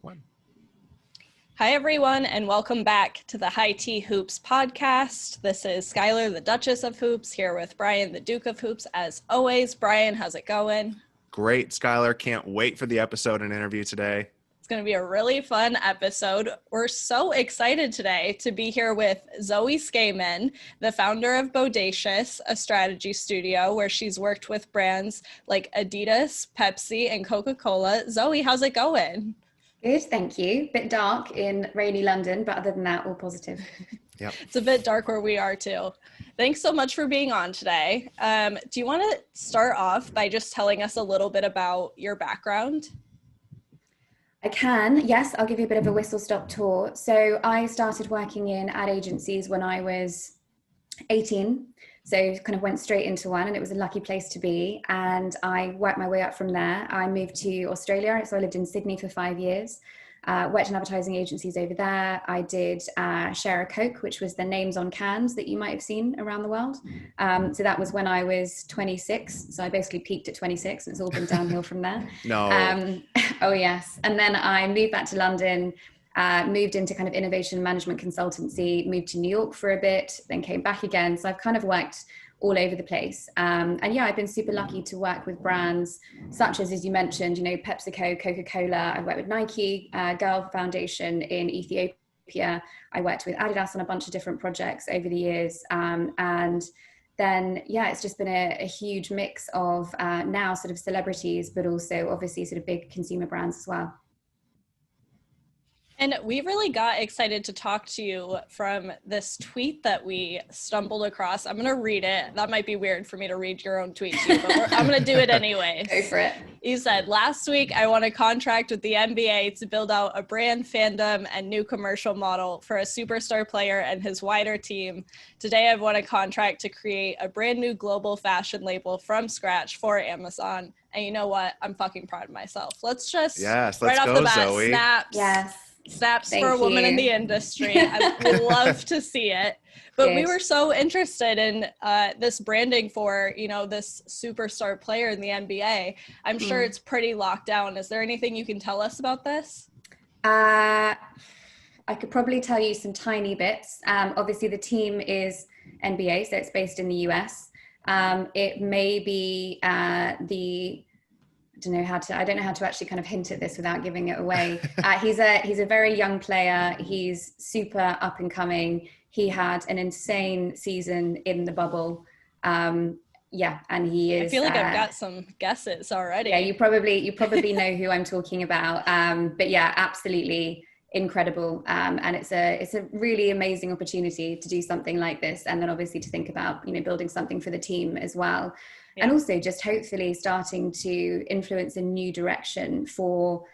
one. Hi, everyone, and welcome back to the High Tea Hoops podcast. This is Skylar, the Duchess of Hoops, here with Brian, the Duke of Hoops. As always, Brian, how's it going? Great, Skylar. Can't wait for the episode and interview today. It's going to be a really fun episode. We're so excited today to be here with Zoe Scaman, the founder of Bodacious, a strategy studio where she's worked with brands like Adidas, Pepsi, and Coca-Cola. Zoe, how's it going? Good, thank you. Bit dark in rainy London, but other than that, all positive. Yep. It's a bit dark where we are too. Thanks so much for being on today. Do you want to start off by just telling us a little bit about your background? I can, yes, I'll give you a bit of a whistle-stop tour. So I started working in ad agencies when I was 18. So kind of went straight into one, and it was a lucky place to be. And I worked my way up from there. I moved to Australia. So I lived in Sydney for 5 years, worked in advertising agencies over there. I did Share a Coke, which was the names on cans that you might have seen around the world. So that was when I was 26. So I basically peaked at 26, and it's all been downhill from there. No. Oh, yes. And then I moved back to London, moved into kind of innovation management consultancy, moved to New York for a bit, then came back again. So I've kind of worked all over the place. And yeah, I've been super lucky to work with brands such as you mentioned, PepsiCo, Coca-Cola. I worked with Nike, Girl Foundation in Ethiopia. I worked with Adidas on a bunch of different projects over the years. And then, yeah, it's just been a huge mix of now sort of celebrities, but also obviously sort of big consumer brands as well. And we really got excited to talk to you from this tweet that we stumbled across. I'm going to read it. That might be weird for me to read your own tweet to you, but I'm going to do it anyways. Go for it. You said, last week, I won a contract with the NBA to build out a brand fandom and new commercial model for a superstar player and his wider team. Today, I've won a contract to create a brand new global fashion label from scratch for Amazon. And you know what? I'm fucking proud of myself. Let's just, yes, right off the bat, Zoe. snaps. Yes. Snaps Thank for a woman you. in the industry. I'd love to see it. But we were so interested in this branding for, this superstar player in the NBA. I'm sure it's pretty locked down. Is there anything you can tell us about this? I could probably tell you some tiny bits. Obviously, the team is NBA, so it's based in the US. It may be I don't know how to actually kind of hint at this without giving it away. He's a very young player. He's super up and coming. He had an insane season in the bubble. And he is. I feel like I've got some guesses already. Yeah, you probably know who I'm talking about. But yeah, absolutely incredible. And it's a really amazing opportunity to do something like this, and then obviously to think about building something for the team as well. Yeah. And also just hopefully starting to influence a new direction for,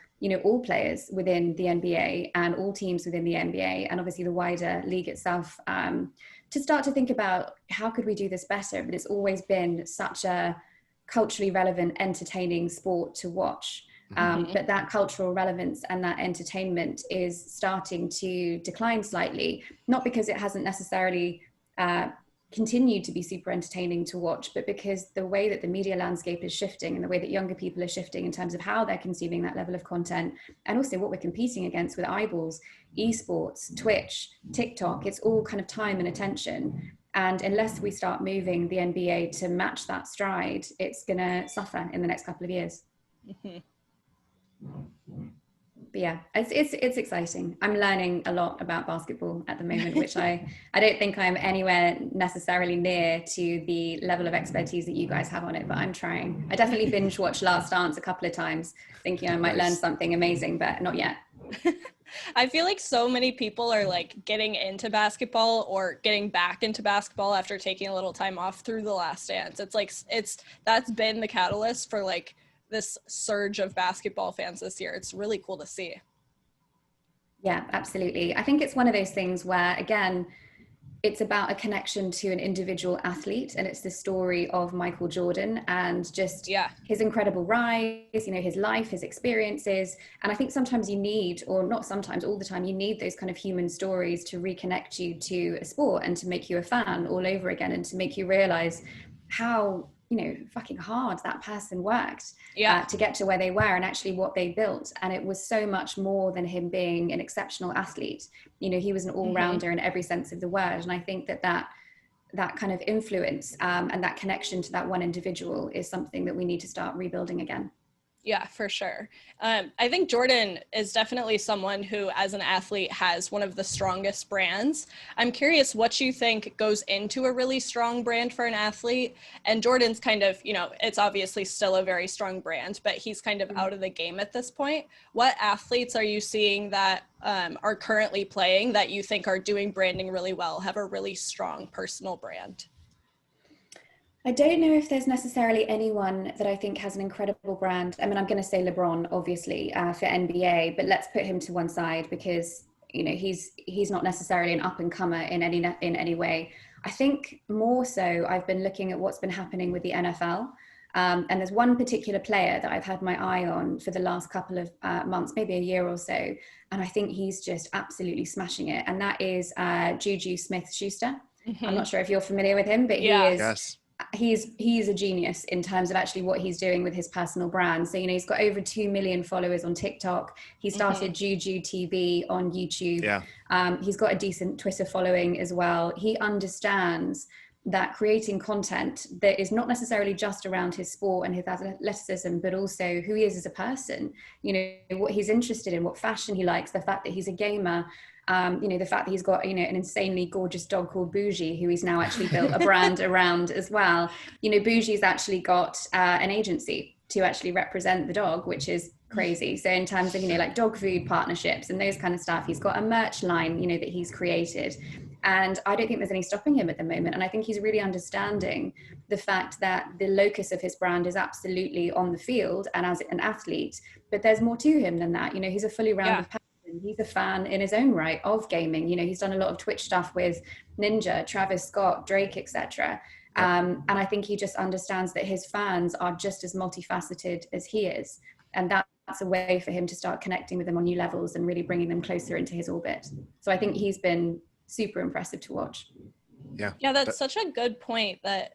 all players within the NBA and all teams within the NBA and obviously the wider league itself, to start to think about how could we do this better? But it's always been such a culturally relevant, entertaining sport to watch. But that cultural relevance and that entertainment is starting to decline slightly, not because it hasn't necessarily continued to be super entertaining to watch, but because the way that the media landscape is shifting and the way that younger people are shifting in terms of how they're consuming that level of content, and also what we're competing against with eyeballs, esports, Twitch, TikTok, it's all kind of time and attention. And unless we start moving the NBA to match that stride, it's going to suffer in the next couple of years. Mm-hmm. But yeah, it's exciting. I'm learning a lot about basketball at the moment, which I don't think I'm anywhere necessarily near to the level of expertise that you guys have on it, but I'm trying. I definitely binge watched Last Dance a couple of times, thinking I might learn something amazing, but not yet. I feel like so many people are like getting into basketball or getting back into basketball after taking a little time off through The Last Dance. That's been the catalyst for like this surge of basketball fans this year. It's really cool to see. Yeah, absolutely. I think it's one of those things where, again, it's about a connection to an individual athlete, and it's the story of Michael Jordan and just his incredible rise, his life, his experiences. And I think sometimes you need, or not sometimes, all the time, you need those kind of human stories to reconnect you to a sport and to make you a fan all over again, and to make you realize how fucking hard that person worked Yeah. to get to where they were and actually what they built. And it was so much more than him being an exceptional athlete. He was an all-rounder in every sense of the word. And I think that kind of influence and that connection to that one individual is something that we need to start rebuilding again. Yeah, for sure. I think Jordan is definitely someone who, as an athlete, has one of the strongest brands. I'm curious what you think goes into a really strong brand for an athlete. And Jordan's kind of, it's obviously still a very strong brand, but he's kind of out of the game at this point. What athletes are you seeing that are currently playing that you think are doing branding really well, have a really strong personal brand? I don't know if there's necessarily anyone that I think has an incredible brand. I mean, I'm going to say LeBron, obviously, for NBA, but let's put him to one side because, he's not necessarily an up and comer in any way. I think more so I've been looking at what's been happening with the NFL. And there's one particular player that I've had my eye on for the last couple of months, maybe a year or so. And I think he's just absolutely smashing it. And that is JuJu Smith-Schuster. I'm not sure if you're familiar with him, but he is. Yes. He's a genius in terms of actually what he's doing with his personal brand. So, he's got over 2 million followers on TikTok. He started JuJu TV on YouTube. Yeah. He's got a decent Twitter following as well. He understands that creating content that is not necessarily just around his sport and his athleticism, but also who he is as a person, what he's interested in, what fashion he likes, the fact that he's a gamer, the fact that he's got, an insanely gorgeous dog called Bougie, who he's now actually built a brand around as well. Bougie's actually got an agency to actually represent the dog, which is crazy. So in terms of, like dog food partnerships and those kind of stuff, he's got a merch line, that he's created. And I don't think there's any stopping him at the moment. And I think he's really understanding the fact that the locus of his brand is absolutely on the field and as an athlete, but there's more to him than that. He's a fully rounded person. He's a fan in his own right of gaming. He's done a lot of Twitch stuff with Ninja, Travis Scott, Drake, etc. And I think he just understands that his fans are just as multifaceted as he is. And that's a way for him to start connecting with them on new levels and really bringing them closer into his orbit. So I think he's been super impressive to watch. Yeah, that's such a good point that,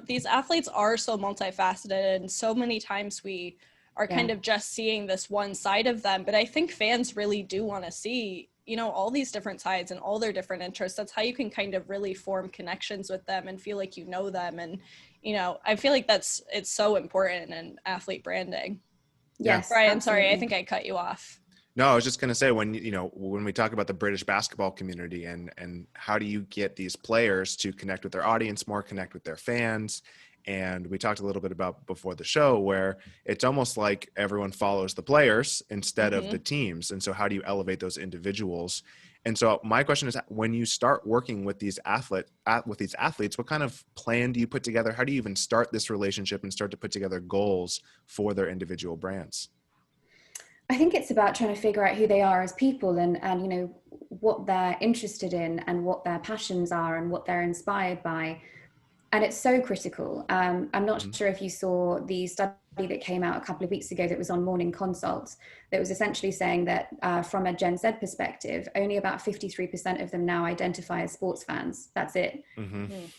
these athletes are so multifaceted, and so many times we are kind of just seeing this one side of them. But I think fans really do want to see, all these different sides and all their different interests. That's how you can kind of really form connections with them and feel like you know them. And, I feel like it's so important in athlete branding. Yes. Brian, absolutely. sorry, I think I cut you off. No, I was just going to say when we talk about the British basketball community and how do you get these players to connect with their audience more, connect with their fans. And we talked a little bit about before the show where it's almost like everyone follows the players instead of the teams. And so how do you elevate those individuals? And so my question is, when you start working with these athletes, what kind of plan do you put together? How do you even start this relationship and start to put together goals for their individual brands? I think it's about trying to figure out who they are as people and what they're interested in and what their passions are and what they're inspired by. And it's so critical. I'm not sure if you saw the study that came out a couple of weeks ago that was on Morning Consult that was essentially saying that from a Gen Z perspective, only about 53% of them now identify as sports fans. That's it.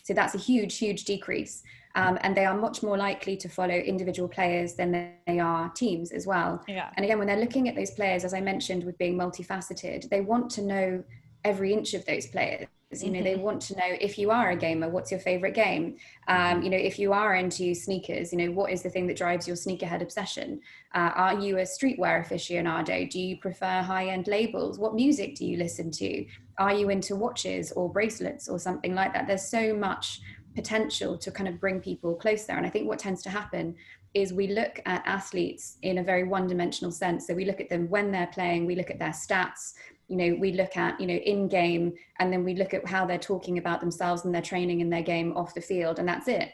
So that's a huge, huge decrease. And they are much more likely to follow individual players than they are teams as well. Yeah. And again, when they're looking at those players, as I mentioned, with being multifaceted, they want to know every inch of those players. They want to know, if you are a gamer, what's your favorite game? If you are into sneakers, what is the thing that drives your sneakerhead obsession? Are you a streetwear aficionado? Do you prefer high-end labels? What music do you listen to? Are you into watches or bracelets or something like that? There's so much potential to kind of bring people closer. And I think what tends to happen is we look at athletes in a very one-dimensional sense. So we look at them when they're playing, we look at their stats, we look at, in game, and then we look at how they're talking about themselves and their training and their game off the field, and that's it.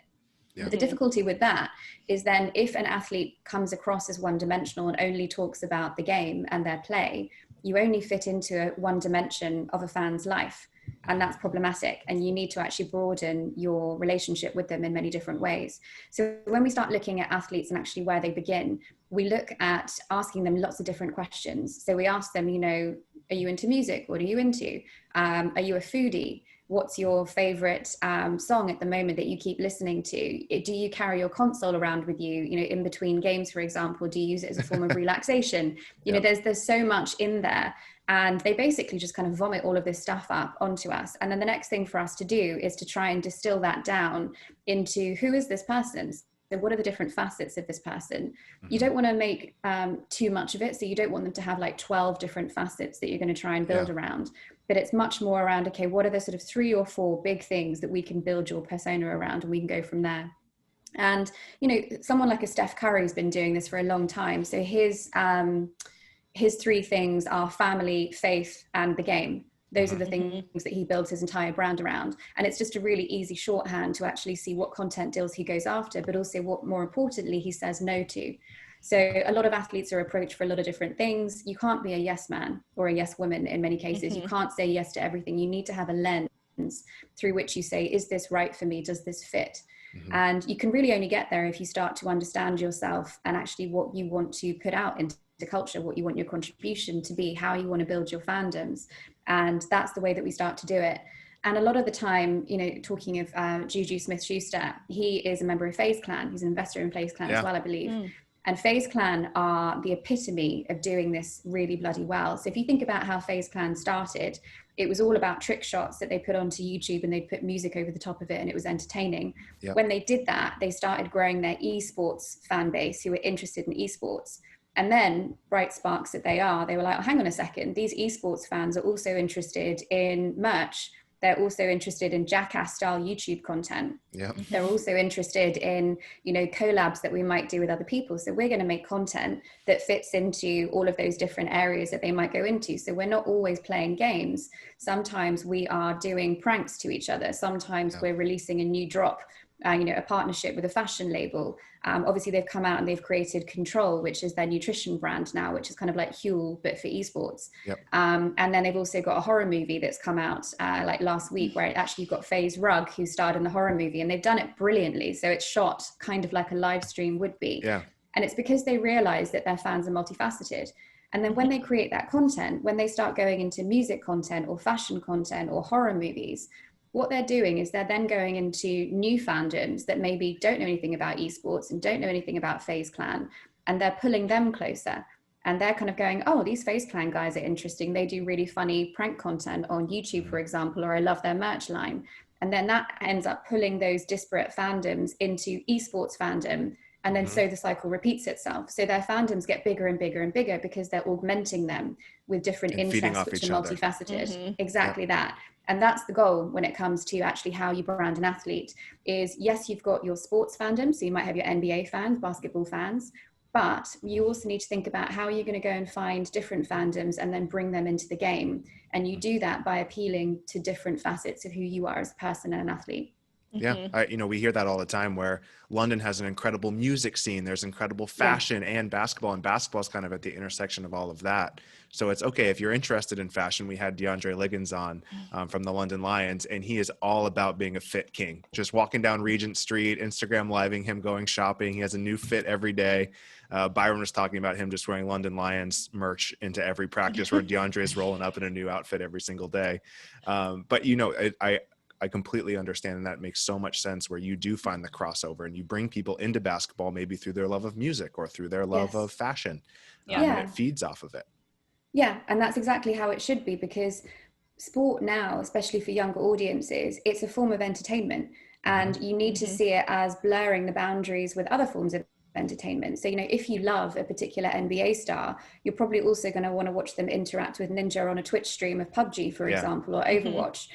Yeah. But the difficulty with that is then if an athlete comes across as one-dimensional and only talks about the game and their play, you only fit into one dimension of a fan's life. And that's problematic. And you need to actually broaden your relationship with them in many different ways. So when we start looking at athletes and actually where they begin, we look at asking them lots of different questions. So we ask them, are you into music? What are you into? Are you a foodie? what's your favorite song at the moment that you keep listening to? Do you carry your console around with you, in between games, for example? Do you use it as a form of relaxation? There's so much in there. And they basically just kind of vomit all of this stuff up onto us. And then the next thing for us to do is to try and distill that down into, who is this person? So what are the different facets of this person? You don't want to make too much of it. So you don't want them to have like 12 different facets that you're going to try and build around. But it's much more around, okay, what are the sort of 3 or 4 big things that we can build your persona around, and we can go from there. And, someone like a Steph Curry's been doing this for a long time. So his 3 things are family, faith, and the game. Those are the things that he builds his entire brand around. And it's just a really easy shorthand to actually see what content deals he goes after, but also what, more importantly, he says no to. So a lot of athletes are approached for a lot of different things. You can't be a yes man or a yes woman in many cases. You can't say yes to everything. You need to have a lens through which you say, is this right for me? Does this fit? And you can really only get there if you start to understand yourself and actually what you want to put out into culture, what you want your contribution to be, how you want to build your fandoms. And that's the way that we start to do it. And a lot of the time, talking of JuJu Smith, he is a member of FaZe Clan. He's an investor in FaZe Clan as well, I believe. And FaZe Clan are the epitome of doing this really bloody well. So if you think about how FaZe Clan started, it was all about trick shots that they put onto YouTube, and they put music over the top of it, and it was entertaining. When they did that, they started growing their esports fan base who were interested in esports. And then, bright sparks that they were like, oh, hang on a second, these esports fans are also interested in merch. They're also interested in Jackass style YouTube content. They're also interested in, collabs that we might do with other people. So we're going to make content that fits into all of those different areas that they might go into. So we're not always playing games. Sometimes we are doing pranks to each other. Sometimes we're releasing a new drop, a partnership with a fashion label. Obviously they've come out and they've created Control, which is their nutrition brand now, which is kind of like Huel, but for esports. And then they've also got a horror movie that's come out like last week, where actually you've got FaZe Rug, who starred in the horror movie, and they've done it brilliantly. So it's shot kind of like a live stream would be. And it's because they realize that their fans are multifaceted. And then when they create that content, when they start going into music content or fashion content or horror movies, what they're doing is they're then going into new fandoms that maybe don't know anything about esports and don't know anything about FaZe Clan, and they're pulling them closer. And they're kind of going, oh, these FaZe Clan guys are interesting. They do really funny prank content on YouTube, for example, or I love their merch line. And then that ends up pulling those disparate fandoms into esports fandom. And then so the cycle repeats itself. So their fandoms get bigger and bigger and bigger because they're augmenting them with different interests, which are multifaceted. Exactly that. And that's the goal when it comes to actually how you brand an athlete is, yes, you've got your sports fandom. So you might have your NBA fans, basketball fans, but you also need to think about how you're going to go and find different fandoms and then bring them into the game. And you do that by appealing to different facets of who you are as a person and an athlete. We hear that all the time, where London has an incredible music scene. There's incredible fashion and basketball is kind of at the intersection of all of that. So it's okay if you're interested in fashion. We had DeAndre Liggins on from the London Lions, and he is all about being a fit king. Just walking down Regent Street, Instagram living him going shopping. He has a new fit every day. Byron was talking about him just wearing London Lions merch into every practice, where DeAndre is rolling up in a new outfit every single day. But I completely understand, and that makes so much sense, where you do find the crossover and you bring people into basketball maybe through their love of music or through their love of fashion. And it feeds off of it. Yeah, and that's exactly how it should be, because sport now, especially for younger audiences, it's a form of entertainment, and you need to see it as blurring the boundaries with other forms of entertainment. So, if you love a particular NBA star, you're probably also going to want to watch them interact with Ninja on a Twitch stream of PUBG, for example, or Overwatch.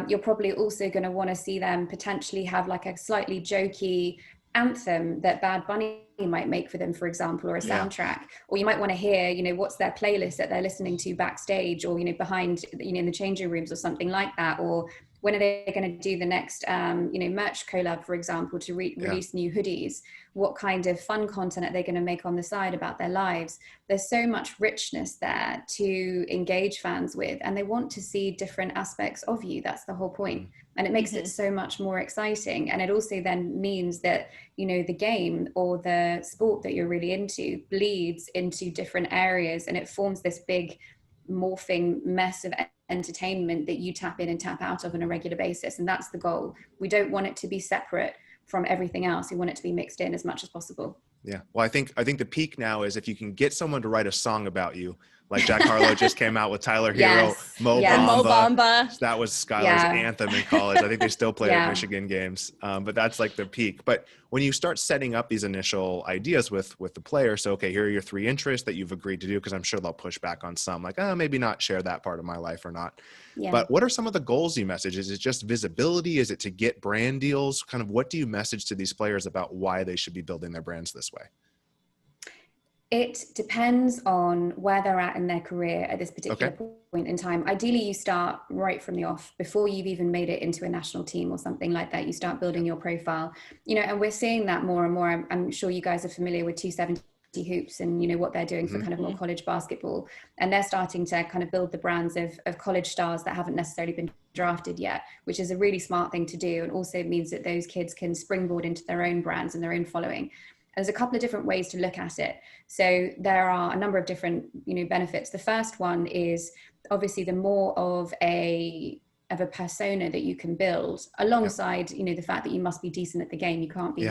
You're probably also going to want to see them potentially have like a slightly jokey anthem that Bad Bunny might make for them, for example, or a soundtrack. Or you might want to hear, what's their playlist that they're listening to backstage, or, behind, in the changing rooms or something like that. Or when are they going to do the next, merch collab, for example, to release new hoodies? What kind of fun content are they going to make on the side about their lives? There's so much richness there to engage fans with, and they want to see different aspects of you. That's the whole point. And it makes it so much more exciting. And it also then means that, the game or the sport that you're really into bleeds into different areas, and it forms this big morphing mess of entertainment that you tap in and tap out of on a regular basis. And that's the goal. We don't want it to be separate from everything else. We want it to be mixed in as much as possible. Yeah. Well, I think the peak now is if you can get someone to write a song about you, like Jack Harlow just came out with Tyler Hero, Yes. Mo Yes. Bamba. Mo Bamba. That was Skylar's anthem in college. I think they still play it at Yeah. Michigan games, but that's like the peak. But when you start setting up these initial ideas with the player, so okay, here are your 3 interests that you've agreed to do, because I'm sure they'll push back on some, like, oh, maybe not share that part of my life or not. Yeah. But what are some of the goals you message? Is it just visibility? Is it to get brand deals? Kind of what do you message to these players about why they should be building their brands this way? It depends on where they're at in their career at this particular point in time. Ideally, you start right from the off, before you've even made it into a national team or something like that. You start building your profile, and we're seeing that more and more. I'm sure you guys are familiar with 270 Hoops and what they're doing for kind of more college basketball, and they're starting to kind of build the brands of college stars that haven't necessarily been drafted yet, which is a really smart thing to do, and also means that those kids can springboard into their own brands and their own following. There's a couple of different ways to look at it. So there are a number of different, benefits. The first one is obviously the more of a persona that you can build alongside, the fact that you must be decent at the game. You can't be,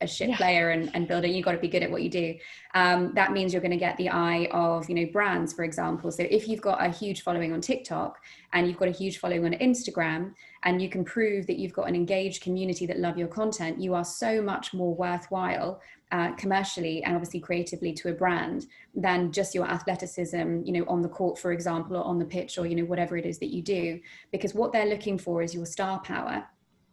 a shit player and build it. You've got to be good at what you do. That means you're going to get the eye of, brands, for example. So if you've got a huge following on TikTok and you've got a huge following on Instagram, and you can prove that you've got an engaged community that love your content, you are so much more worthwhile commercially and obviously creatively to a brand than just your athleticism, on the court, for example, or on the pitch, or, whatever it is that you do. Because what they're looking for is your star power.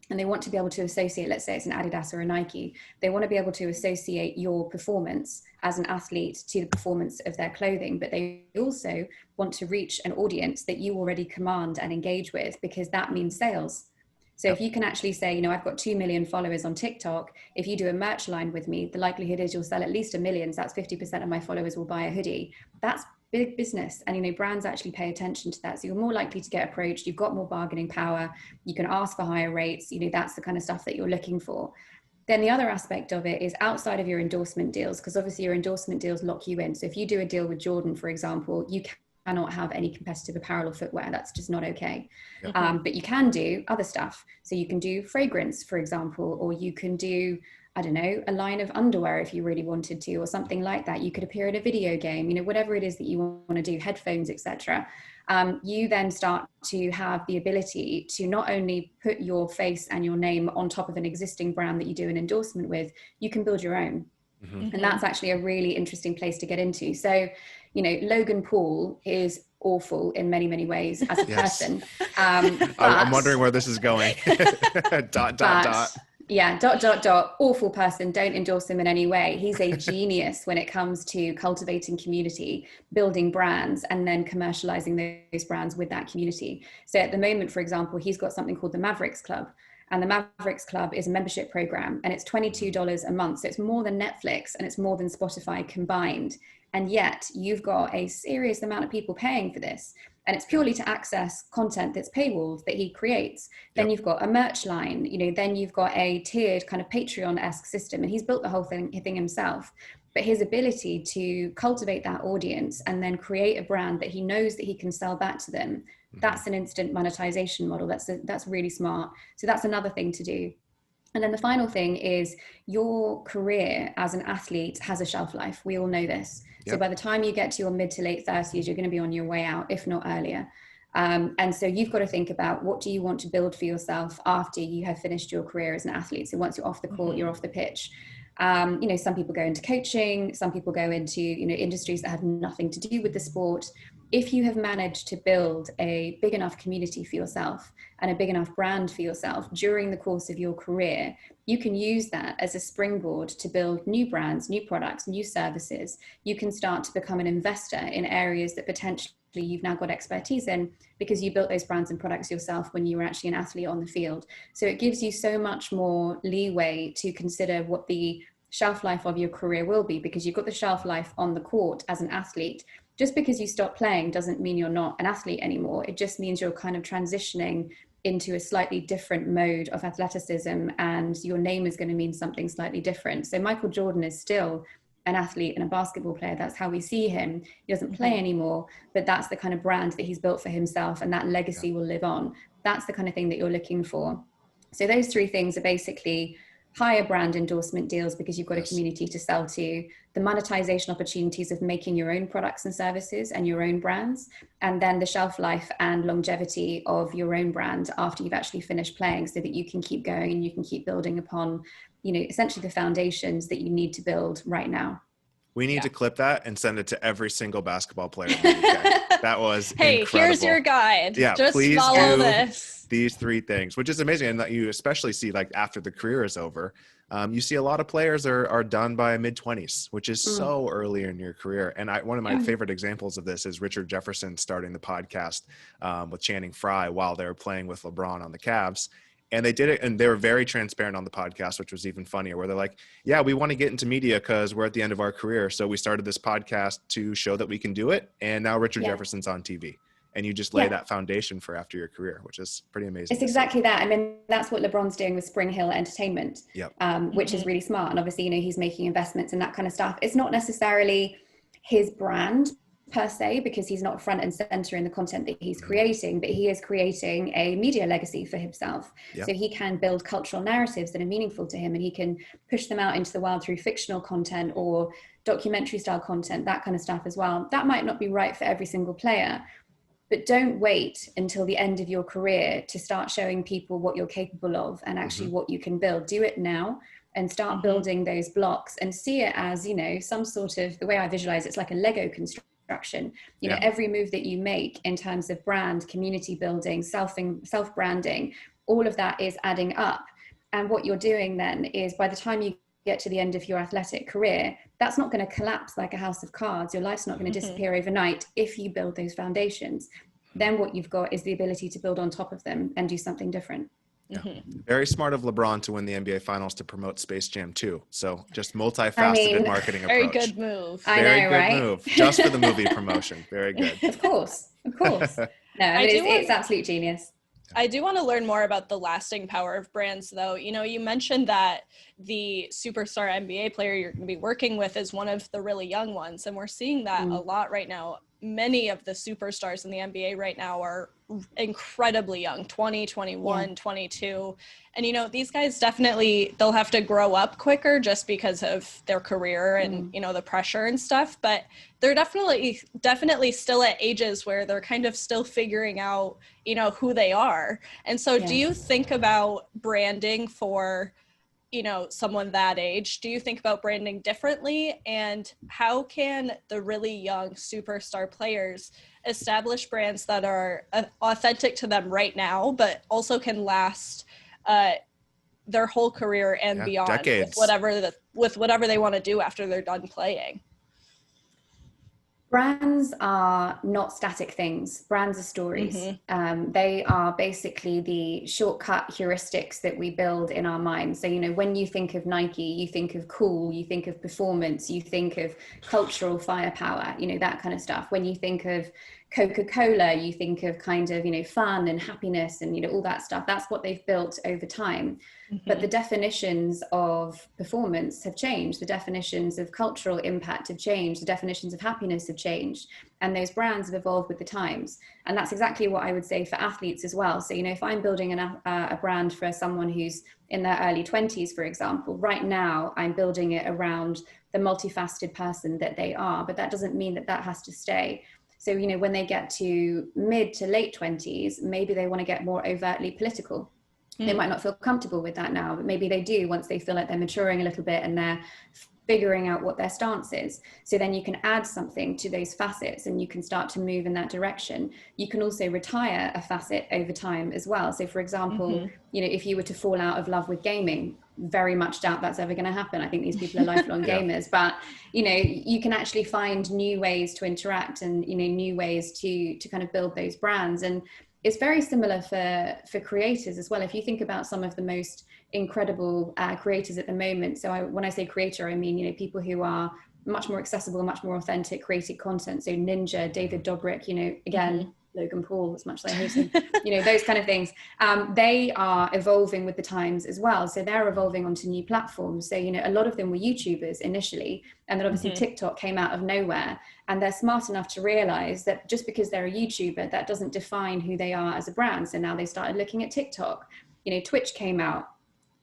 And they want to be able to associate, let's say it's an Adidas or a Nike, they want to be able to associate your performance as an athlete to the performance of their clothing, but they also want to reach an audience that you already command and engage with, because that means sales. So if you can actually say, I've got 2 million followers on TikTok, if you do a merch line with me, the likelihood is you'll sell at least 1 million. So that's 50% of my followers will buy a hoodie. That's big business. And, brands actually pay attention to that. So you're more likely to get approached. You've got more bargaining power. You can ask for higher rates. That's the kind of stuff that you're looking for. Then the other aspect of it is outside of your endorsement deals, because obviously your endorsement deals lock you in. So if you do a deal with Jordan, for example, you cannot have any competitive apparel or footwear. That's just not okay. But you can do other stuff. So you can do fragrance, for example, or you can do, I don't know, a line of underwear if you really wanted to, or something like that. You could appear in a video game, whatever it is that you want to do, headphones, etc. You then start to have the ability to not only put your face and your name on top of an existing brand that you do an endorsement with, you can build your own. And that's actually a really interesting place to get into. So, Logan Paul is awful in many, many ways as a person. I'm wondering where this is going. dot. Yeah, ... awful person. Don't endorse him in any way. He's a genius when it comes to cultivating community, building brands, and then commercializing those brands with that community. So at the moment, for example, he's got something called the Mavericks Club. And the Mavericks Club is a membership program, and it's $22 a month. So it's more than Netflix and it's more than Spotify combined. And yet you've got a serious amount of people paying for this. And it's purely to access content that's paywalled that he creates. Then you've got a merch line, then you've got a tiered kind of Patreon-esque system. And he's built the whole thing himself. But his ability to cultivate that audience and then create a brand that he knows that he can sell back to them, that's an instant monetization model. That's really smart. So that's another thing to do. And then the final thing is your career as an athlete has a shelf life. We all know this. So by the time you get to your mid to late 30s, you're going to be on your way out, if not earlier. And so you've got to think about, what do you want to build for yourself after you have finished your career as an athlete? So once you're off the court, you're off the pitch. Some people go into coaching, some people go into, industries that have nothing to do with the sport. If you have managed to build a big enough community for yourself and a big enough brand for yourself during the course of your career, you can use that as a springboard to build new brands, new products, new services. You can start to become an investor in areas that potentially you've now got expertise in, because you built those brands and products yourself when you were actually an athlete on the field. So it gives you so much more leeway to consider what the shelf life of your career will be, because you've got the shelf life on the court as an athlete. Just because you stop playing doesn't mean you're not an athlete anymore. It just means you're kind of transitioning into a slightly different mode of athleticism, and your name is going to mean something slightly different. So Michael Jordan is still an athlete and a basketball player. That's how we see him. He doesn't play anymore, but that's the kind of brand that he's built for himself, and that legacy will live on. That's the kind of thing that you're looking for. So those three things are basically higher brand endorsement deals, because you've got a community to sell to, the monetization opportunities of making your own products and services and your own brands, and then the shelf life and longevity of your own brand after you've actually finished playing, so that you can keep going and you can keep building upon, you know, essentially the foundations that you need to build right now. We need to clip that and send it to every single basketball player in the UK. That was hey, incredible. Here's your guide. Yeah, just please follow do this. These three things, which is amazing. And that you especially see, like, after the career is over, you see a lot of players are done by mid-20s, which is so early in your career. And one of my favorite examples of this is Richard Jefferson starting the podcast with Channing Frye while they were playing with LeBron on the Cavs. And they did it, and they were very transparent on the podcast, which was even funnier, where they're like, yeah, we want to get into media because we're at the end of our career. So we started this podcast to show that we can do it. And now Richard Jefferson's on TV. And you just lay that foundation for after your career, which is pretty amazing. It's exactly that. I mean, that's what LeBron's doing with Spring Hill Entertainment, which is really smart. And obviously, you know, he's making investments and that kind of stuff. It's not necessarily his brand per se, because he's not front and center in the content that he's creating, but he is creating a media legacy for himself. So he can build cultural narratives that are meaningful to him, and he can push them out into the world through fictional content or documentary style content, that kind of stuff as well. That might not be right for every single player, but don't wait until the end of your career to start showing people what you're capable of and actually what you can build. Do it now and start building those blocks, and see it as, you know, some sort of, the way I visualize it's like a Lego construction. You know, every move that you make in terms of brand, community building, self-branding, all of that is adding up. And what you're doing then is, by the time you get to the end of your athletic career, that's not going to collapse like a house of cards. Your life's not going to disappear overnight if you build those foundations. Then what you've got is the ability to build on top of them and do something different. Very smart of LeBron to win the NBA Finals to promote Space Jam 2. So just multifaceted marketing approach. Very good move. Very good move. Just for the movie promotion. Very good. Of course. No, I mean, it's absolute genius. I do want to learn more about the lasting power of brands, though. You know, you mentioned that the superstar NBA player you're going to be working with is one of the really young ones, and we're seeing that a lot right now. Many of the superstars in the NBA right now are incredibly young, 20, 21, 22. And, you know, these guys definitely, they'll have to grow up quicker just because of their career and, you know, the pressure and stuff. But they're definitely still at ages where they're kind of still figuring out, you know, who they are. And so do you think about branding for, you know, someone that age? Do you think about branding differently? And how can the really young superstar players establish brands that are authentic to them right now, but also can last their whole career and beyond, decades, with whatever they want to do after they're done playing? Brands are not static things. Brands are stories. They are basically the shortcut heuristics that we build in our minds. So, you know, when you think of Nike, you think of cool, you think of performance, you think of cultural firepower, you know, that kind of stuff. When you think of Coca-Cola, you think of kind of, you know, fun and happiness and, you know, all that stuff. That's what they've built over time. But the definitions of performance have changed. The definitions of cultural impact have changed. The definitions of happiness have changed. And those brands have evolved with the times. And that's exactly what I would say for athletes as well. So, you know, if I'm building a brand for someone who's in their early 20s, for example, right now I'm building it around the multifaceted person that they are. But that doesn't mean that that has to stay. So, you know, when they get to mid to late 20s, maybe they want to get more overtly political. They might not feel comfortable with that now, but maybe they do once they feel like they're maturing a little bit and they're figuring out what their stance is. So then you can add something to those facets and you can start to move in that direction. You can also retire a facet over time as well. So for example, you know, if you were to fall out of love with gaming, very much doubt that's ever going to happen. I think these people are lifelong gamers, but you know, you can actually find new ways to interact and, you know, new ways to kind of build those brands. And it's very similar for creators as well. If you think about some of the most incredible creators at the moment. So when I say creator, I mean, you know, people who are much more accessible, much more authentic, created content. So Ninja, David Dobrik, you know, again, Logan Paul, as much as I hate him, you know, those kind of things. They are evolving with the times as well. So they're evolving onto new platforms. So, you know, a lot of them were YouTubers initially, and then obviously TikTok came out of nowhere, and they're smart enough to realize that just because they're a YouTuber, that doesn't define who they are as a brand. So now they started looking at TikTok. You know, Twitch came out.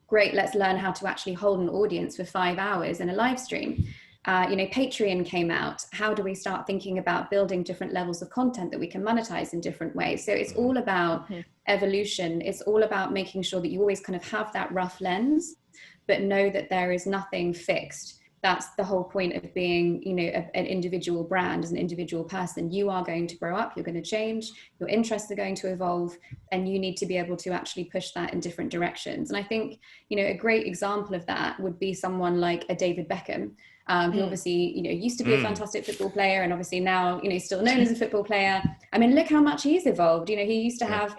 Great, let's learn how to actually hold an audience for 5 hours in a live stream. You know, Patreon came out. How do we start thinking about building different levels of content that we can monetize in different ways? So it's all about evolution. It's all about making sure that you always kind of have that rough lens, but know that there is nothing fixed. That's the whole point of being, you know, an individual brand. As an individual person, you are going to grow up, you're going to change, your interests are going to evolve, and you need to be able to actually push that in different directions. And I think, you know, a great example of that would be someone like a David Beckham, who obviously, you know, used to be a fantastic football player, and obviously now, you know, still known as a football player. I mean, look how much he's evolved. You know, he used to have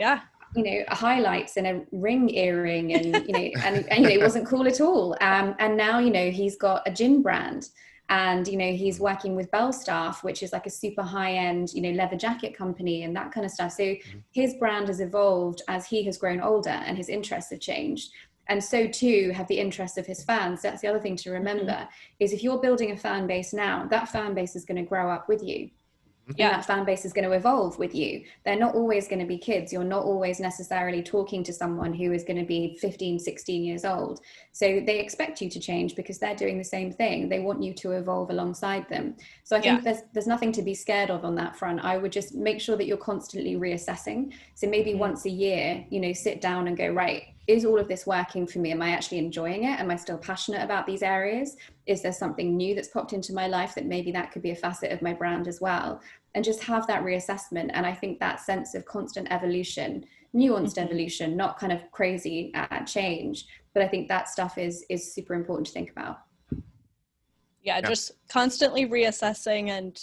you know, highlights and a ring earring, and, you know, and you know, it wasn't cool at all. And now, you know, he's got a gin brand, and, you know, he's working with Belstaff, which is like a super high end, you know, leather jacket company and that kind of stuff. So his brand has evolved as he has grown older and his interests have changed. And so too have the interests of his fans. That's the other thing to remember, is if you're building a fan base now, that fan base is going to grow up with you. And that fan base is going to evolve with you. They're not always going to be kids. You're not always necessarily talking to someone who is going to be 15, 16 years old. So they expect you to change because they're doing the same thing. They want you to evolve alongside them. So I think there's nothing to be scared of on that front. I would just make sure that you're constantly reassessing. So maybe once a year, you know, sit down and go, right, is all of this working for me? Am I actually enjoying it? Am I still passionate about these areas? Is there something new that's popped into my life that maybe that could be a facet of my brand as well? And just have that reassessment. And I think that sense of constant evolution, nuanced evolution, not kind of crazy change, but I think that stuff is super important to think about. Yeah, just constantly reassessing, and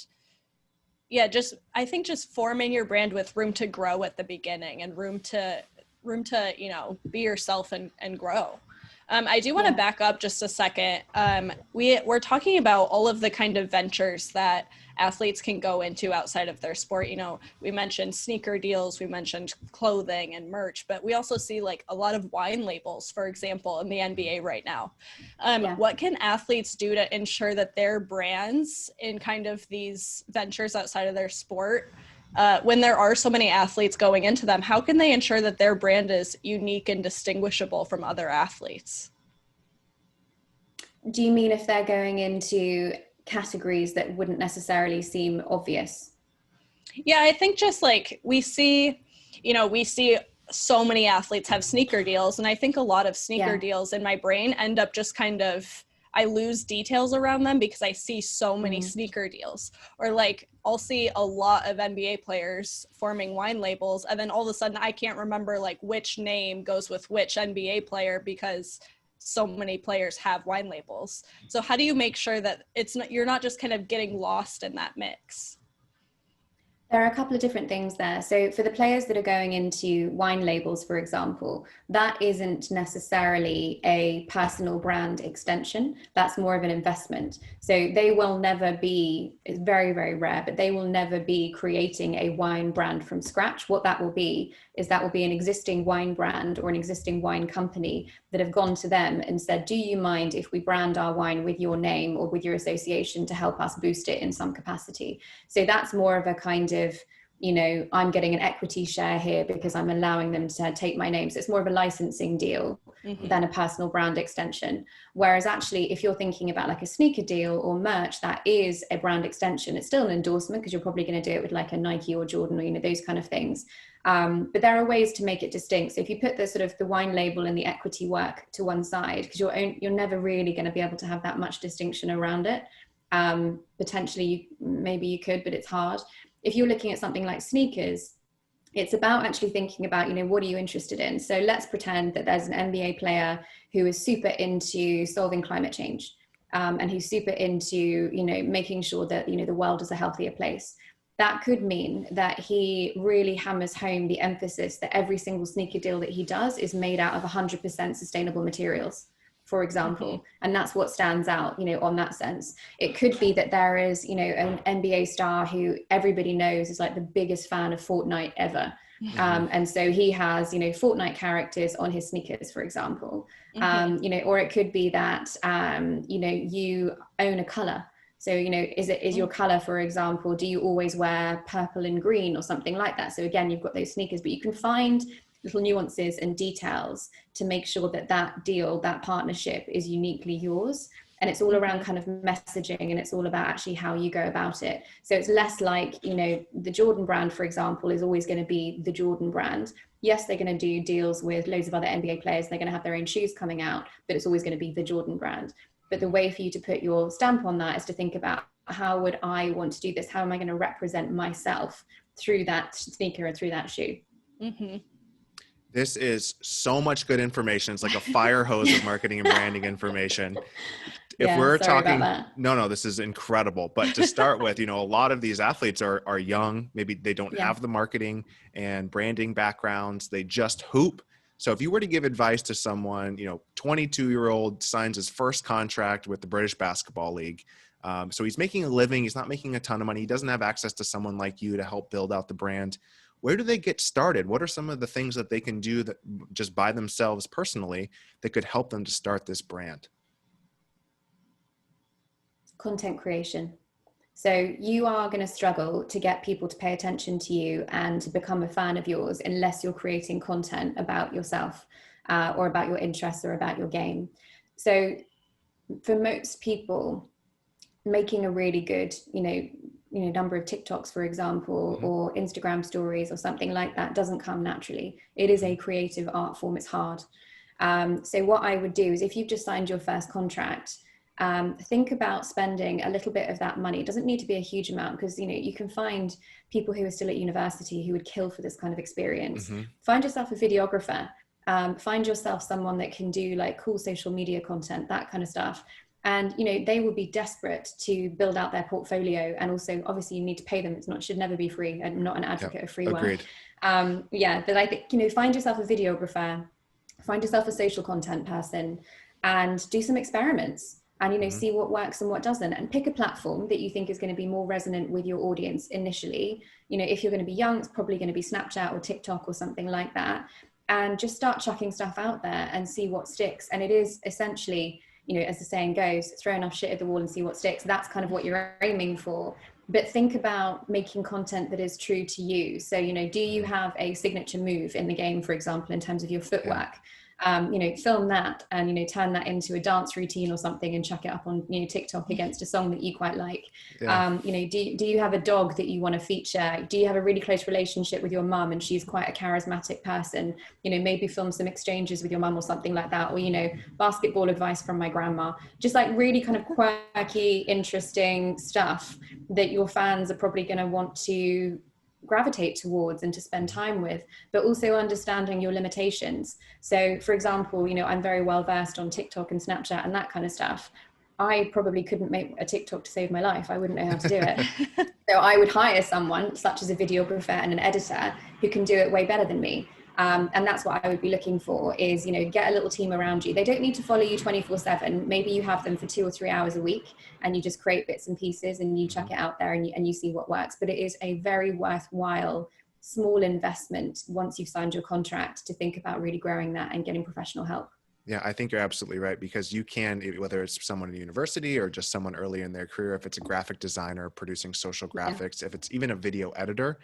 I think just forming your brand with room to grow at the beginning and room to, you know, be yourself and grow. I do want to back up just a second. We're talking about all of the kind of ventures that athletes can go into outside of their sport. You know, we mentioned sneaker deals, we mentioned clothing and merch, but we also see like a lot of wine labels, for example, in the NBA right now. What can athletes do to ensure that their brands in kind of these ventures outside of their sport, when there are so many athletes going into them, how can they ensure that their brand is unique and distinguishable from other athletes? Do you mean if they're going into categories that wouldn't necessarily seem obvious? Yeah, I think just like we see so many athletes have sneaker deals, and I think a lot of sneaker deals in my brain end up just kind of, I lose details around them because I see so many sneaker deals. Or like I'll see a lot of NBA players forming wine labels, and then all of a sudden I can't remember like which name goes with which NBA player because so many players have wine labels. So how do you make sure that you're not just kind of getting lost in that mix? There are a couple of different things there. So for the players that are going into wine labels, for example, that isn't necessarily a personal brand extension. That's more of an investment. So they will never be, it's very, very rare, but they will never be creating a wine brand from scratch. What that will be is that will be an existing wine brand or an existing wine company that have gone to them and said, do you mind if we brand our wine with your name or with your association to help us boost it in some capacity? So that's more of a kind of, you know, I'm getting an equity share here because I'm allowing them to take my name. So it's more of a licensing deal than a personal brand extension. Whereas actually, if you're thinking about like a sneaker deal or merch, that is a brand extension. It's still an endorsement because you're probably going to do it with like a Nike or Jordan or, you know, those kind of things. But there are ways to make it distinct. So if you put the sort of the wine label and the equity work to one side, because you're never really going to be able to have that much distinction around it. Potentially, maybe you could, but it's hard. If you're looking at something like sneakers, it's about actually thinking about, you know, what are you interested in? So let's pretend that there's an NBA player who is super into solving climate change, and who's super into, you know, making sure that, you know, the world is a healthier place. That could mean that he really hammers home the emphasis that every single sneaker deal that he does is made out of 100% sustainable materials. for example. And that's what stands out, you know, on that sense. It could be that there is, you know, an NBA star who everybody knows is like the biggest fan of Fortnite ever. And so he has, you know, Fortnite characters on his sneakers, for example. You know, or it could be that, you know, you own a color. So, you know, is your color, for example, do you always wear purple and green or something like that? So again, you've got those sneakers, but you can find little nuances and details to make sure that that deal, that partnership is uniquely yours. And it's all around kind of messaging, and it's all about actually how you go about it. So it's less like, you know, the Jordan brand, for example, is always going to be the Jordan brand. Yes, they're going to do deals with loads of other NBA players. They're going to have their own shoes coming out, but it's always going to be the Jordan brand. But the way for you to put your stamp on that is to think about, how would I want to do this? How am I going to represent myself through that sneaker or through that shoe? This is so much good information. It's like a fire hose of marketing and branding information. If we're talking, no, this is incredible. But to start with, you know, a lot of these athletes are young. Maybe they don't have the marketing and branding backgrounds. They just hoop. So if you were to give advice to someone, you know, 22-year-old signs his first contract with the British Basketball League. So he's making a living. He's not making a ton of money. He doesn't have access to someone like you to help build out the brand. Where do they get started? What are some of the things that they can do that just by themselves personally that could help them to start this brand? Content creation. So you are going to struggle to get people to pay attention to you and to become a fan of yours unless you're creating content about yourself or about your interests or about your game. So for most people, making a really good, number of TikToks, for example, or Instagram stories or something like that doesn't come naturally. It is a creative art form. It's hard. So what I would do is, if you've just signed your first contract, think about spending a little bit of that money. It doesn't need to be a huge amount, because, you know, you can find people who are still at university who would kill for this kind of experience. Find yourself a videographer. Find yourself someone that can do like cool social media content, that kind of stuff. And, you know, they will be desperate to build out their portfolio. And also, obviously, you need to pay them. Should never be free. I'm not an advocate of free work. But I think, you know, find yourself a videographer, find yourself a social content person, and do some experiments. And, you know, see what works and what doesn't, and pick a platform that you think is going to be more resonant with your audience initially. You know, if you're going to be young, it's probably going to be Snapchat or TikTok or something like that. And just start chucking stuff out there and see what sticks. And it is essentially, you know, as the saying goes, throw enough shit at the wall and see what sticks. That's kind of what you're aiming for. But think about making content that is true to you. So, you know, do you have a signature move in the game, for example, in terms of your footwork? You know, film that and, you know, turn that into a dance routine or something and chuck it up on, you know, TikTok against a song that you quite like. You know, do you have a dog that you want to feature? Do you have a really close relationship with your mum and she's quite a charismatic person? You know, maybe film some exchanges with your mum or something like that. Or, you know, basketball advice from my grandma. Just like really kind of quirky, interesting stuff that your fans are probably going to want to gravitate towards and to spend time with, but also understanding your limitations. So, for example, you know, I'm very well versed on TikTok and Snapchat and that kind of stuff. I probably couldn't make a TikTok to save my life. I wouldn't know how to do it. So I would hire someone such as a videographer and an editor who can do it way better than me. And that's what I would be looking for is, you know, get a little team around you. They don't need to follow you 24/7. Maybe you have them for 2 or 3 hours a week and you just create bits and pieces and you chuck it out there and you see what works. But it is a very worthwhile small investment once you've signed your contract to think about really growing that and getting professional help. Yeah, I think you're absolutely right, because you can, whether it's someone in university or just someone early in their career, if it's a graphic designer producing social graphics, if it's even a video editor,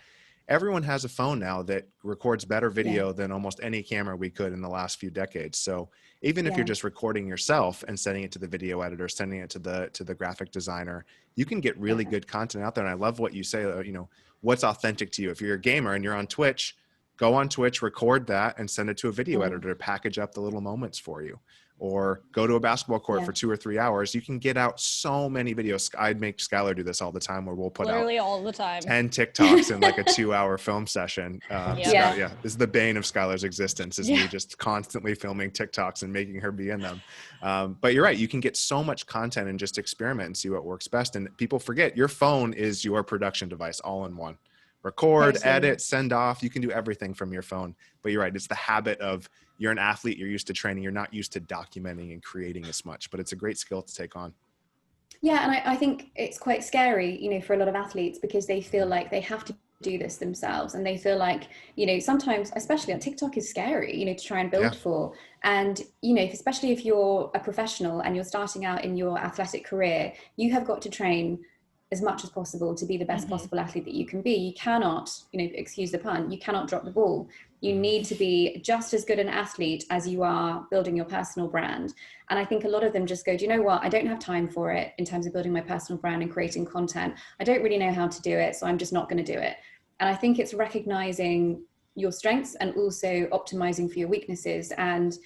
everyone has a phone now that records better video than almost any camera we could in the last few decades. So even if you're just recording yourself and sending it to the video editor, sending it to the graphic designer, you can get really good content out there. And I love what you say, you know, what's authentic to you. If you're a gamer and you're on Twitch, go on Twitch, record that and send it to a video editor to package up the little moments for you. Or go to a basketball court for 2 or 3 hours. You can get out so many videos. I'd make Skylar do this all the time, where we'll put literally out all the time 10 TikToks in like a 2-hour film session. This is the bane of Skylar's existence, is me just constantly filming TikToks and making her be in them. But you're right. You can get so much content and just experiment and see what works best. And people forget your phone is your production device all in one. record, Totally. edit, send off. You can do everything from your phone. But you're right. It's the habit of, you're an athlete, you're used to training, you're not used to documenting and creating as much, but it's a great skill to take on. Yeah, and I think it's quite scary, for a lot of athletes, because they feel like they have to do this themselves, and they feel like, sometimes, especially on TikTok, is scary, to try and build for. And, especially if you're a professional and you're starting out in your athletic career, you have got to train as much as possible to be the best possible athlete that you can be. You cannot, excuse the pun, you cannot drop the ball. You need to be just as good an athlete as you are building your personal brand. And I think a lot of them just go, do you know what? I don't have time for it in terms of building my personal brand and creating content. I don't really know how to do it, so I'm just not going to do it. And I think it's recognizing your strengths and also optimizing for your weaknesses. And,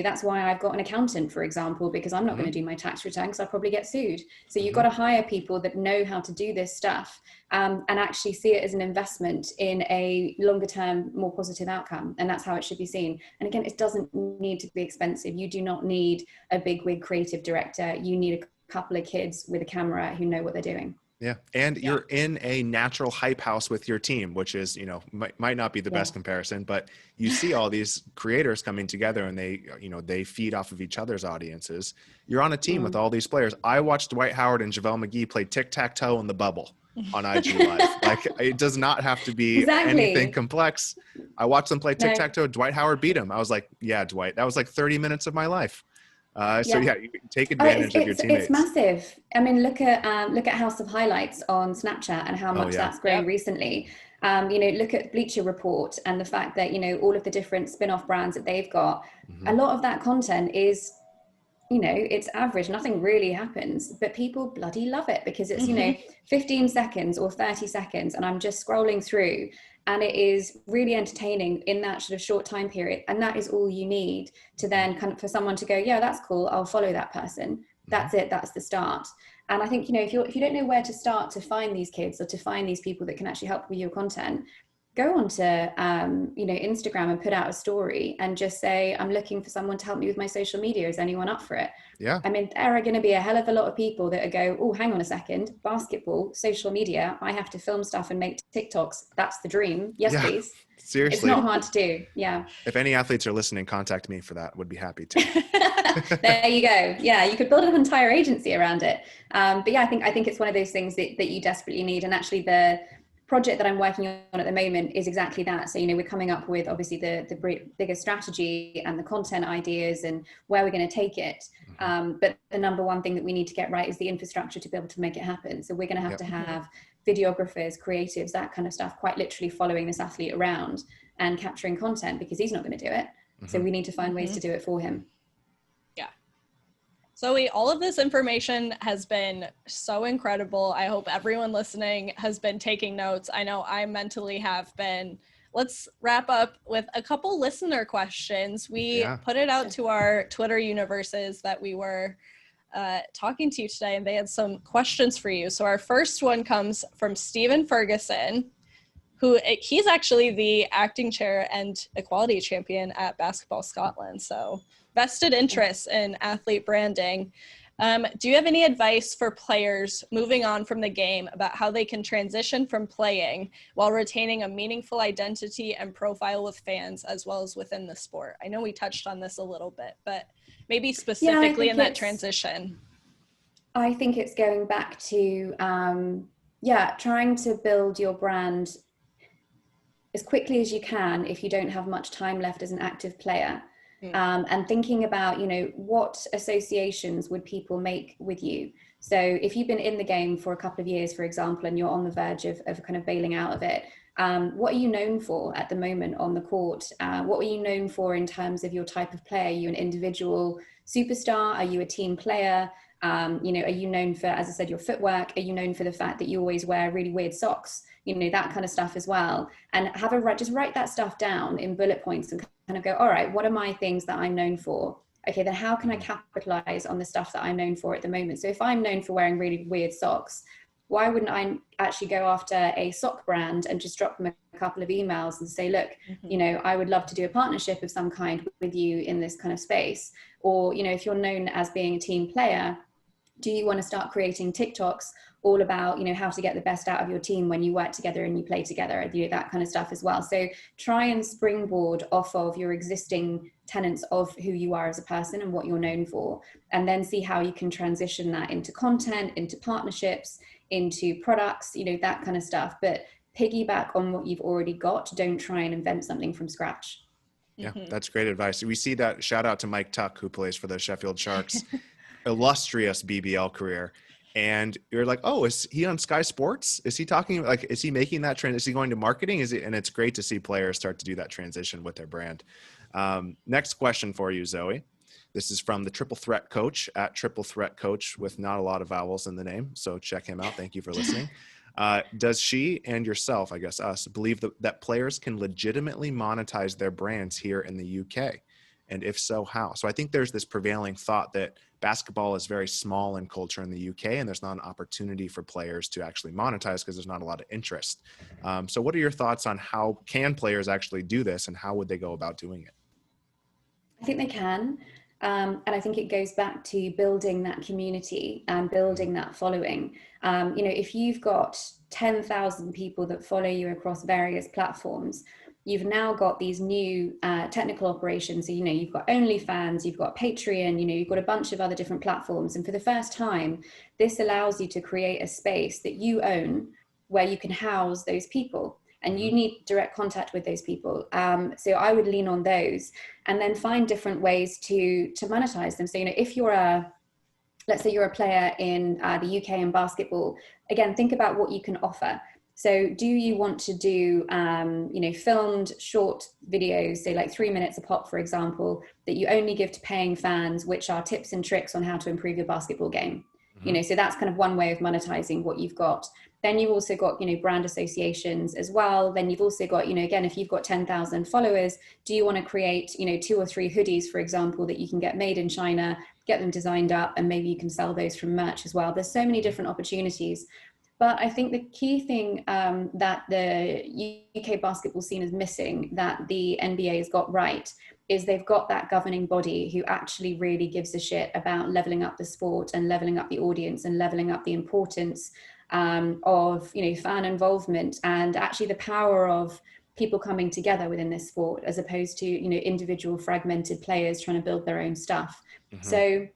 that's why I've got an accountant, for example, because I'm not going to do my tax return because I'll probably get sued. So you've got to hire people that know how to do this stuff, and actually see it as an investment in a longer term, more positive outcome. And that's how it should be seen. And again, it doesn't need to be expensive. You do not need a big wig creative director. You need a couple of kids with a camera who know what they're doing. Yeah. And you're in a natural hype house with your team, which is, might not be the best comparison, but you see all these creators coming together and they feed off of each other's audiences. You're on a team with all these players. I watched Dwight Howard and JaVale McGee play tic-tac-toe in the bubble on IG Live. Like, it does not have to be anything complex. I watched them play tic-tac-toe. Dwight Howard beat him. I was like, yeah, Dwight, that was like 30 minutes of my life. So you take advantage of your teammates. It's massive. I mean, look at House of Highlights on Snapchat and how much that's grown recently. Look at Bleacher Report and the fact that, all of the different spin-off brands that they've got. A lot of that content is, it's average. Nothing really happens, but people bloody love it because it's, 15 seconds or 30 seconds. And I'm just scrolling through, and it is really entertaining in that sort of short time period. And that is all you need to then kind of, for someone to go, yeah, that's cool, I'll follow that person. That's it. That's the start. And I think, if you don't know where to start to find these kids or to find these people that can actually help with your content, go onto, Instagram and put out a story and just say, I'm looking for someone to help me with my social media. Is anyone up for it? Yeah. I mean, there are going to be a hell of a lot of people that go, oh, hang on a second, basketball, social media, I have to film stuff and make TikToks. That's the dream. Yes, please. Seriously. It's not hard to do. Yeah. If any athletes are listening, contact me for that. Would be happy to. There you go. Yeah, you could build an entire agency around it. But yeah, I think it's one of those things that you desperately need. And actually the project that I'm working on at the moment is exactly that. So, we're coming up with obviously the bigger strategy and the content ideas and where we're going to take it. But the number one thing that we need to get right is the infrastructure to be able to make it happen. So we're going to have videographers, creatives, that kind of stuff, quite literally following this athlete around and capturing content because he's not going to do it. So we need to find ways to do it for him. Zoe, all of this information has been so incredible. I hope everyone listening has been taking notes. I know I mentally have been. Let's wrap up with a couple listener questions. We put it out to our Twitter universes that we were talking to you today, and they had some questions for you. So our first one comes from Stephen Ferguson, he's actually the acting chair and equality champion at Basketball Scotland. So vested interest in athlete branding. Do you have any advice for players moving on from the game about how they can transition from playing while retaining a meaningful identity and profile with fans as well as within the sport? I know we touched on this a little bit, but maybe specifically in that transition. I think it's going back to, trying to build your brand as quickly as you can if you don't have much time left as an active player. And thinking about, what associations would people make with you? So if you've been in the game for a couple of years, for example, and you're on the verge of kind of bailing out of it, what are you known for at the moment on the court? What are you known for in terms of your type of player? Are you an individual superstar? Are you a team player? Are you known for, as I said, your footwork? Are you known for the fact that you always wear really weird socks? That kind of stuff as well. And just write that stuff down in bullet points and kind of go, all right, what are my things that I'm known for? Okay, then how can I capitalize on the stuff that I'm known for at the moment? So if I'm known for wearing really weird socks, why wouldn't I actually go after a sock brand and just drop them a couple of emails and say, look, I would love to do a partnership of some kind with you in this kind of space. Or, if you're known as being a team player, Do you want to start creating TikToks all about, you know, how to get the best out of your team when you work together and you play together, you know, that kind of stuff as well. So try and springboard off of your existing tenets of who you are as a person and what you're known for, and then see how you can transition that into content, into partnerships, into products, you know, that kind of stuff. But piggyback on what you've already got. Don't try and invent something from scratch. Yeah, that's great advice. We see that. Shout out to Mike Tuck, who plays for the Sheffield Sharks. Illustrious BBL career. And you're like, oh, is he on Sky Sports? Is he talking, like, is he making that trend? Is he going to marketing? And it's great to see players start to do that transition with their brand. Next question for you, Zoe. This is from the Triple Threat Coach at Triple Threat Coach, with not a lot of vowels in the name. So check him out. Thank you for listening. Does she and yourself, I guess us, believe that players can legitimately monetize their brands here in the UK? And if so, how? So I think there's this prevailing thought that basketball is very small in culture in the UK, and there's not an opportunity for players to actually monetize because there's not a lot of interest. So what are your thoughts on how can players actually do this, and how would they go about doing it? I think they can. And I think it goes back to building that community and building that following. You know, if you've got 10,000 people that follow you across various platforms, you've now got these new technical operations. So, you know, you've got OnlyFans, you've got Patreon, you know, you've got a bunch of other different platforms. And for the first time, this allows you to create a space that you own where you can house those people. And you need direct contact with those people. So I would lean on those and then find different ways to monetize them. So, you know, if you're let's say you're a player in the UK in basketball, again, think about what you can offer. So do you want to do, you know, filmed short videos, say like 3 minutes a pop, for example, that you only give to paying fans, which are tips and tricks on how to improve your basketball game? You know, so that's kind of one way of monetizing what you've got. Then you've also got, you know, brand associations as well. Then you've also got, you know, again, if you've got 10,000 followers, do you want to create, you know, 2 or 3 hoodies, for example, that you can get made in China, get them designed up, and maybe you can sell those from merch as well. There's so many different opportunities. But I think the key thing that the UK basketball scene is missing, that the NBA has got right, is they've got that governing body who actually really gives a shit about leveling up the sport and leveling up the audience and leveling up the importance of, you know, fan involvement and actually the power of people coming together within this sport, as opposed to, you know, individual fragmented players trying to build their own stuff. So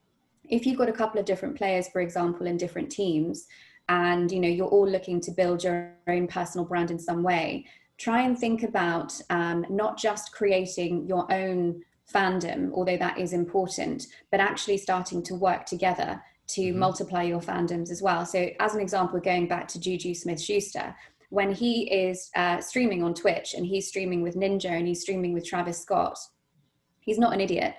if you've got a couple of different players, for example, in different teams, and, you know, you're all looking to build your own personal brand in some way, try and think about not just creating your own fandom, although that is important, but actually starting to work together to multiply your fandoms as well. So as an example, going back to JuJu Smith-Schuster, when he is streaming on Twitch and he's streaming with Ninja and he's streaming with Travis Scott, he's not an idiot.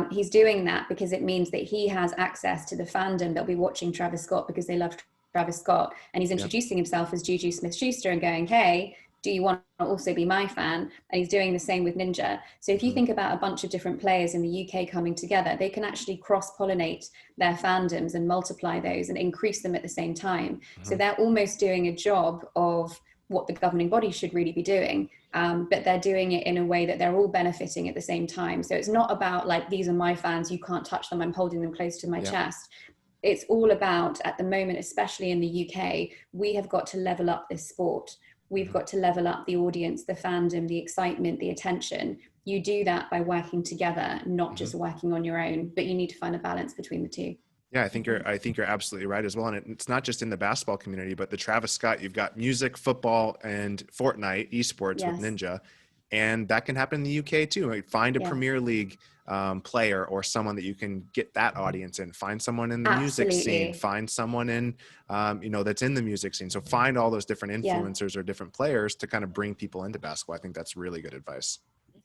He's doing that because it means that he has access to the fandom that'll be watching Travis Scott because they love Travis Scott, and he's introducing himself as JuJu Smith-Schuster and going, hey, do you want to also be my fan? And he's doing the same with Ninja. So if you think about a bunch of different players in the UK coming together, they can actually cross-pollinate their fandoms and multiply those and increase them at the same time. So they're almost doing a job of what the governing body should really be doing, but they're doing it in a way that they're all benefiting at the same time. So it's not about like, these are my fans, you can't touch them, I'm holding them close to my chest. It's all about, at the moment, especially in the UK, we have got to level up this sport. We've got to level up the audience, the fandom, the excitement, the attention. You do that by working together, not just working on your own, but you need to find a balance between the two. Yeah, I think you're absolutely right as well. And it's not just in the basketball community, but the Travis Scott, you've got music, football, and Fortnite, esports with Ninja. And that can happen in the UK too. Like, find a Premier League player or someone that you can get that audience in. Find someone in the music scene. Find someone in, you know, that's in the music scene. So find all those different influencers or different players to kind of bring people into basketball. I think that's really good advice.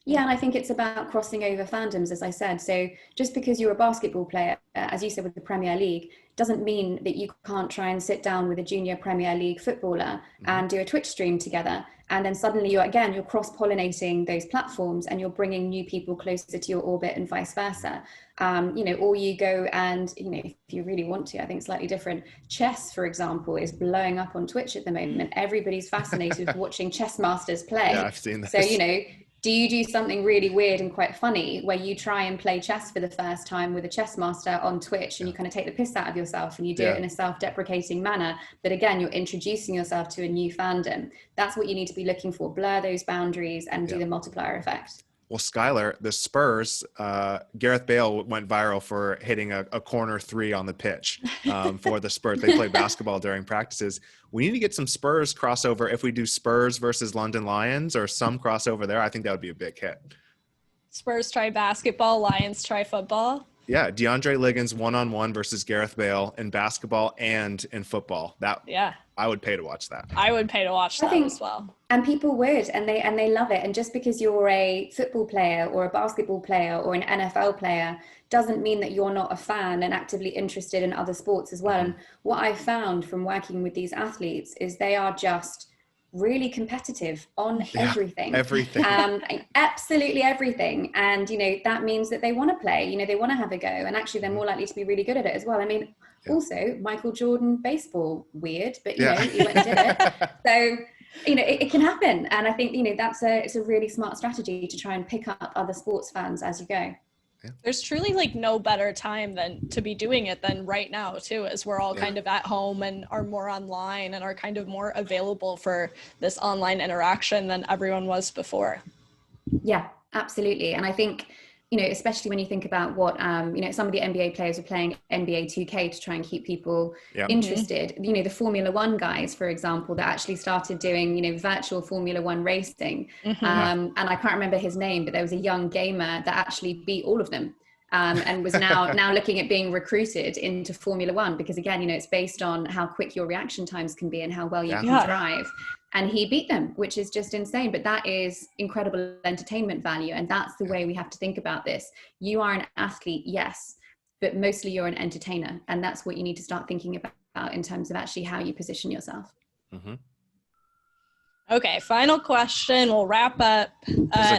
Yeah, and I think it's about crossing over fandoms, as I said. So just because you're a basketball player, as you said with the Premier League, doesn't mean that you can't try and sit down with a junior Premier League footballer and do a Twitch stream together. And then suddenly you're cross-pollinating those platforms and you're bringing new people closer to your orbit and vice versa. You know, or you go and, you know, if you really want to, I think slightly different. Chess, for example, is blowing up on Twitch at the moment. Everybody's fascinated with watching chess masters play. Yeah, I've seen this. So, you know, Do you do something really weird and quite funny where you try and play chess for the first time with a chess master on Twitch, and you kind of take the piss out of yourself and you do it in a self-deprecating manner? But again, you're introducing yourself to a new fandom. That's what you need to be looking for. Blur those boundaries and do the multiplier effect. Well, Skylar, the Spurs, Gareth Bale went viral for hitting a corner three on the pitch for the Spurs. They play basketball during practices. We need to get some Spurs crossover. If we do Spurs versus London Lions or some crossover there, I think that would be a big hit. Spurs try basketball, Lions try football. Yeah, DeAndre Liggins one-on-one versus Gareth Bale in basketball and in football. I would pay to watch that. I would pay to watch that as well. And people would, and they love it. And just because you're a football player or a basketball player or an NFL player doesn't mean that you're not a fan and actively interested in other sports as well. And what I've found from working with these athletes is they are just really competitive on everything. Absolutely everything. And, that means that they want to play, they want to have a go, and actually they're more likely to be really good at it as well. I mean, also Michael Jordan, baseball, weird, but he went and did it. So, it can happen. And I think, it's a really smart strategy to try and pick up other sports fans as you go. There's truly no better time than to be doing it than right now too, as we're all kind of at home and are more online and are kind of more available for this online interaction than everyone was before. Yeah, absolutely. And I think, especially when you think about what, some of the NBA players are playing NBA 2K to try and keep people interested. The Formula One guys, for example, that actually started doing, virtual Formula One racing. And I can't remember his name, but there was a young gamer that actually beat all of them. And was now looking at being recruited into Formula One, because again, it's based on how quick your reaction times can be and how well you can drive. And he beat them, which is just insane. But that is incredible entertainment value. And that's the way we have to think about this. You are an athlete, yes, but mostly you're an entertainer. And that's what you need to start thinking about in terms of actually how you position yourself. Okay, final question. We'll wrap up.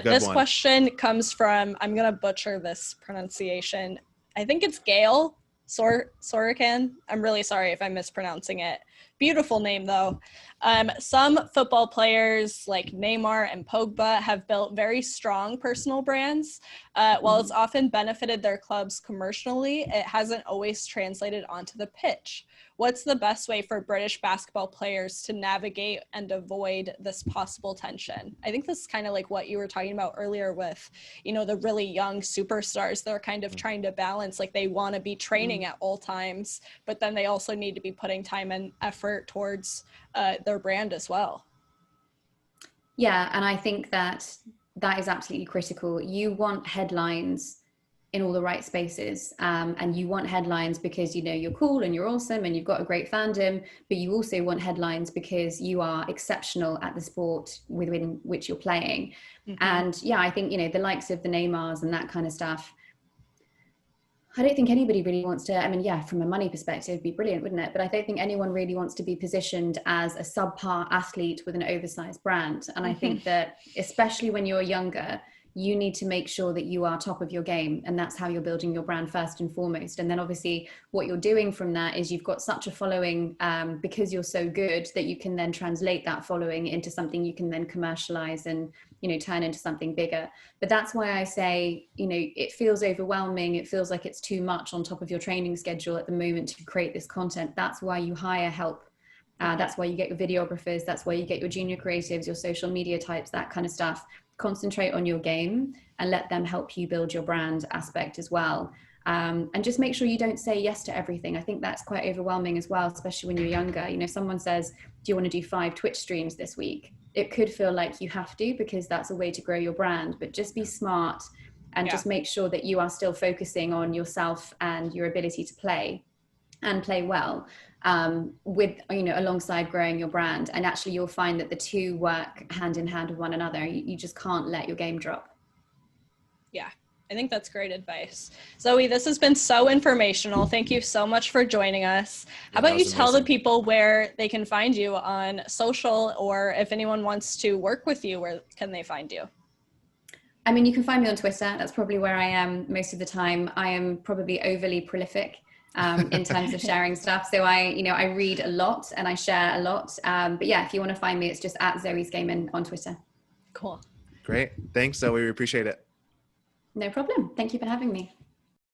This question comes from, I'm going to butcher this pronunciation. I think it's Gail Sorokin. I'm really sorry if I'm mispronouncing it. Beautiful name, though. Some football players like Neymar and Pogba have built very strong personal brands. While it's often benefited their clubs commercially, it hasn't always translated onto the pitch. What's the best way for British basketball players to navigate and avoid this possible tension? I think this is kind of like what you were talking about earlier with, the really young superstars. They're kind of trying to balance, they want to be training at all times, but then they also need to be putting time and effort towards their brand as well. Yeah, and I think that is absolutely critical. You want headlines in all the right spaces, and you want headlines because you're cool and you're awesome and you've got a great fandom, but you also want headlines because you are exceptional at the sport within which you're playing. And I think the likes of the Neymars and that kind of stuff, I don't think anybody really wants to, from a money perspective, it'd be brilliant, wouldn't it? But I don't think anyone really wants to be positioned as a subpar athlete with an oversized brand. And I think that especially when you're younger, you need to make sure that you are top of your game, and that's how you're building your brand first and foremost. And then obviously what you're doing from that is you've got such a following because you're so good that you can then translate that following into something you can then commercialize and turn into something bigger. But that's why I say it feels overwhelming, it feels like it's too much on top of your training schedule at the moment to create this content. That's why you hire help. That's why you get your videographers, that's why you get your junior creatives, your social media types, that kind of stuff. Concentrate on your game and let them help you build your brand aspect as well. And just make sure you don't say yes to everything. I think that's quite overwhelming as well, especially when you're younger. Someone says, do you want to do 5 Twitch streams this week? It could feel like you have to, because that's a way to grow your brand, but just be smart and just make sure that you are still focusing on yourself and your ability to play and play well, with alongside growing your brand. And actually you'll find that the two work hand in hand with one another. You just can't let your game drop. Yeah, I think that's great advice. Zoe, this has been so informational. Thank you so much for joining us. How about you tell the people where they can find you on social, or if anyone wants to work with you, where can they find you? You can find me on Twitter. That's probably where I am most of the time. I am probably overly prolific in terms of sharing stuff. So I read a lot and I share a lot. But yeah, if you want to find me, it's just at Zoe Scaman on Twitter. Cool. Great. Thanks, Zoe. We appreciate it. No problem. Thank you for having me.